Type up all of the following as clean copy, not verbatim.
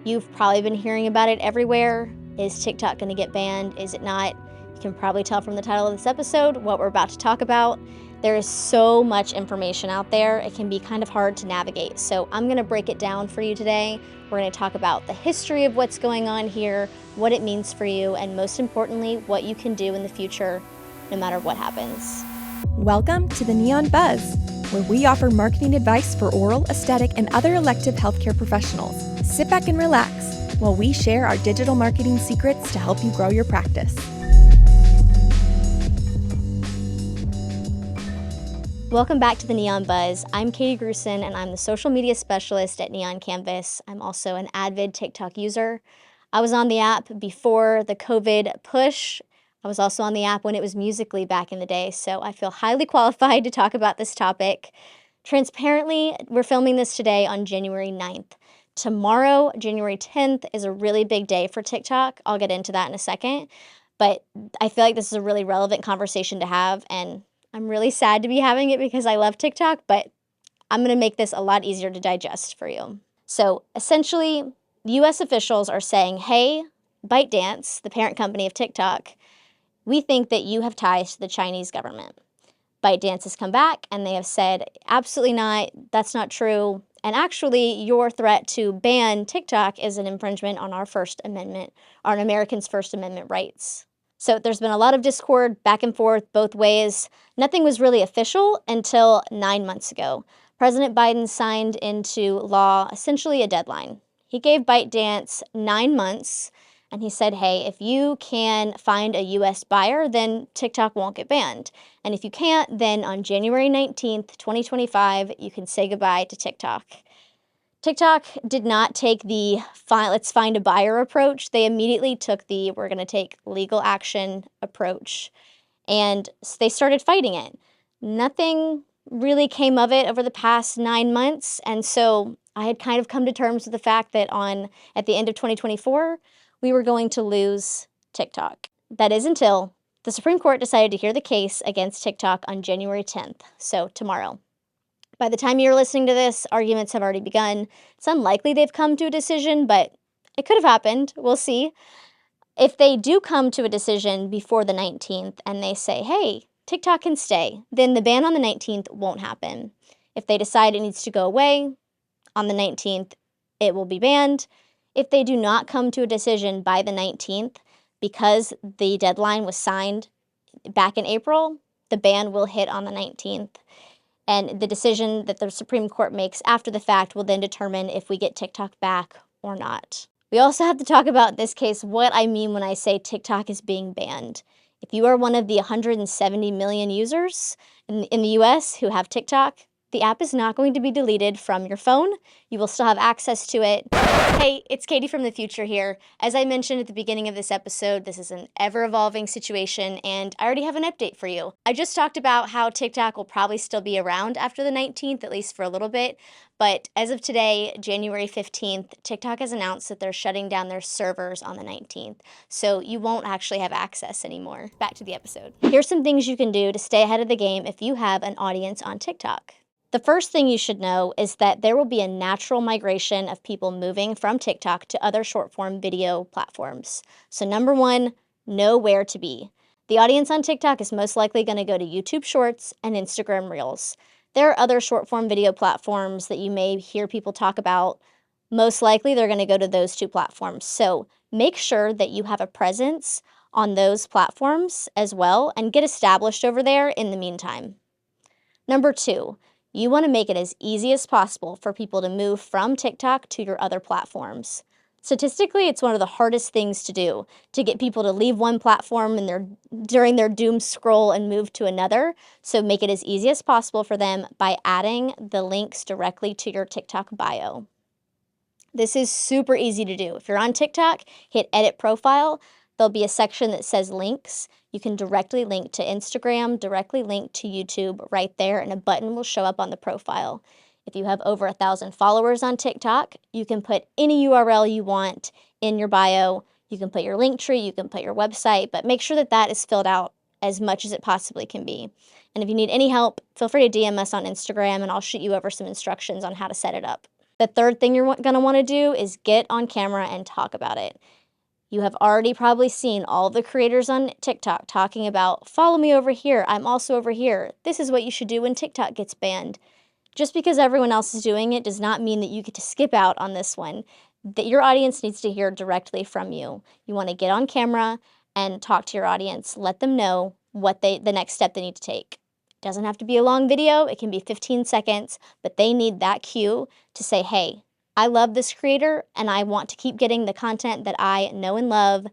You've probably been hearing about it everywhere. Is TikTok going to get banned? Is it not? You can probably tell from the title of this episode what we're about to talk about. There is so much information out there, it can be kind of hard to navigate. So I'm going to break it down for you today. We're going to talk about the history of what's going on here, what it means for you, and most importantly, what you can do in the future, no matter what happens. Welcome to the Neon Buzz, where we offer marketing advice for oral, aesthetic, and other elective healthcare professionals. Sit back and relax while we share our digital marketing secrets to help you grow your practice. Welcome back to the Neon Buzz. I'm Katie Grusin, and I'm the social media specialist at Neon Canvas. I'm also an avid TikTok user. I was on the app before the COVID push. I was also on the app when it was Musical.ly back in the day, so I feel highly qualified to talk about this topic. Transparently, we're filming this today on January 9th. Tomorrow, January 10th, is a really big day for TikTok. I'll get into that in a second, but I feel like this is a really relevant conversation to have, and I'm really sad to be having it because I love TikTok, but I'm going to make this a lot easier to digest for you. So essentially, US officials are saying, hey, ByteDance, the parent company of TikTok, we think that you have ties to the Chinese government. ByteDance has come back and they have said, absolutely not, that's not true. And actually, your threat to ban TikTok is an infringement on our First Amendment, on Americans' First Amendment rights. So there's been a lot of discord back and forth both ways. Nothing was really official until 9 months ago. President Biden signed into law essentially a deadline. He gave ByteDance 9 months, and he said, hey, if you can find a US buyer, then TikTok won't get banned. And if you can't, then on January 19th, 2025, you can say goodbye to TikTok. TikTok did not take the let's find a buyer approach. They immediately took the we're going to take legal action approach. And they started fighting it. Nothing really came of it over the past 9 months. And so I had kind of come to terms with the fact that at the end of 2024, we were going to lose TikTok. That is until the Supreme Court decided to hear the case against TikTok on January 10th, so tomorrow. By the time you're listening to this, arguments have already begun. It's unlikely they've come to a decision, but it could have happened. We'll see. If they do come to a decision before the 19th and they say, hey, TikTok can stay, then the ban on the 19th won't happen. If they decide it needs to go away on the 19th, it will be banned. If they do not come to a decision by the 19th, because the deadline was signed back in April, the ban will hit on the 19th. And the decision that the Supreme Court makes after the fact will then determine if we get TikTok back or not. We also have to talk about this case, what I mean when I say TikTok is being banned. If you are one of the 170 million users in the US who have TikTok, the app is not going to be deleted from your phone. You will still have access to it. Hey, it's Katie from the future here. As I mentioned at the beginning of this episode, this is an ever-evolving situation, and I already have an update for you. I just talked about how TikTok will probably still be around after the 19th, at least for a little bit, but as of today, January 15th, TikTok has announced that they're shutting down their servers on the 19th, so you won't actually have access anymore. Back to the episode. Here's some things you can do to stay ahead of the game if you have an audience on TikTok. The first thing you should know is that there will be a natural migration of people moving from TikTok to other short-form video platforms. So number one, know where to be. The audience on TikTok is most likely going to go to YouTube Shorts and Instagram Reels. There are other short-form video platforms that you may hear people talk about. Most likely they're going to go to those two platforms. So make sure that you have a presence on those platforms as well and get established over there in the meantime. Number two, you want to make it as easy as possible for people to move from TikTok to your other platforms. Statistically, it's one of the hardest things to do, to get people to leave one platform during their doom scroll and move to another. So make it as easy as possible for them by adding the links directly to your TikTok bio. This is super easy to do. If you're on TikTok, hit Edit Profile. There'll be a section that says Links. You can directly link to Instagram, directly link to YouTube right there, and a button will show up on the profile. If you have over 1,000 followers on TikTok, you can put any URL you want in your bio. You can put your link tree, you can put your website, but make sure that that is filled out as much as it possibly can be. And if you need any help, feel free to DM us on Instagram, and I'll shoot you over some instructions on how to set it up. The third thing you're going to want to do is get on camera and talk about it. You have already probably seen all the creators on TikTok talking about, follow me over here, I'm also over here. This is what you should do when TikTok gets banned. Just because everyone else is doing it does not mean that you get to skip out on this one. That your audience needs to hear directly from you. You want to get on camera and talk to your audience. Let them know what the next step they need to take. It doesn't have to be a long video. It can be 15 seconds, but they need that cue to say, hey, I love this creator and I want to keep getting the content that I know and love.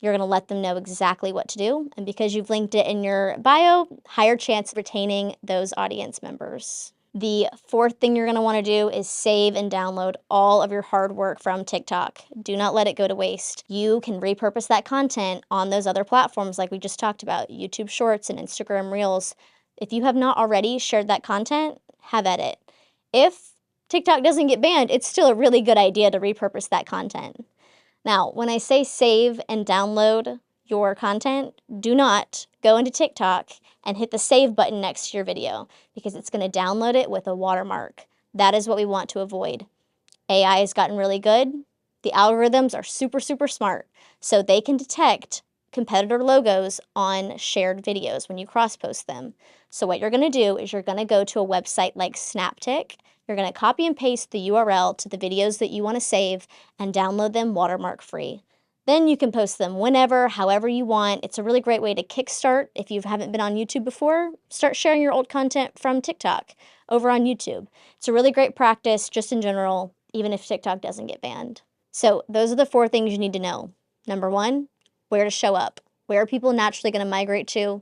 You're going to let them know exactly what to do. And because you've linked it in your bio, higher chance of retaining those audience members. The fourth thing you're going to want to do is save and download all of your hard work from TikTok. Do not let it go to waste. You can repurpose that content on those other platforms like we just talked about, YouTube Shorts and Instagram Reels. If you have not already shared that content, have at it. If TikTok doesn't get banned, it's still a really good idea to repurpose that content. Now, when I say save and download your content, do not go into TikTok and hit the save button next to your video because it's going to download it with a watermark. That is what we want to avoid. AI has gotten really good. The algorithms are super, super smart, so they can detect competitor logos on shared videos when you cross-post them. So what you're going to do is you're going to go to a website like Snaptic. You're going to copy and paste the URL to the videos that you want to save and download them watermark free. Then you can post them whenever, however you want. It's a really great way to kickstart. If you haven't been on YouTube before, start sharing your old content from TikTok over on YouTube. It's a really great practice just in general, even if TikTok doesn't get banned. So those are the 4 things you need to know. Number 1, where to show up. Where are people naturally going to migrate to?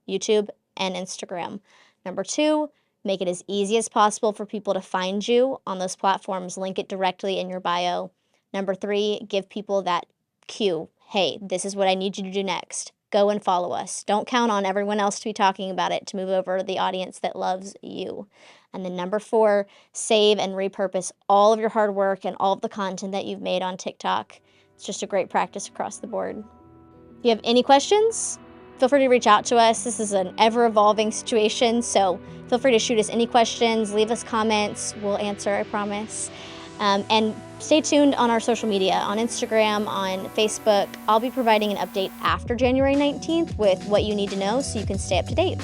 YouTube and Instagram. Number 2, make it as easy as possible for people to find you on those platforms. Link it directly in your bio. Number 3, give people that cue. Hey, this is what I need you to do next. Go and follow us. Don't count on everyone else to be talking about it to move over to the audience that loves you. And then number 4, save and repurpose all of your hard work and all of the content that you've made on TikTok. It's just a great practice across the board. If you have any questions, feel free to reach out to us. This is an ever-evolving situation, so feel free to shoot us any questions, leave us comments. We'll answer, I promise. And stay tuned on our social media, on Instagram, on Facebook. I'll be providing an update after January 19th with what you need to know so you can stay up to date.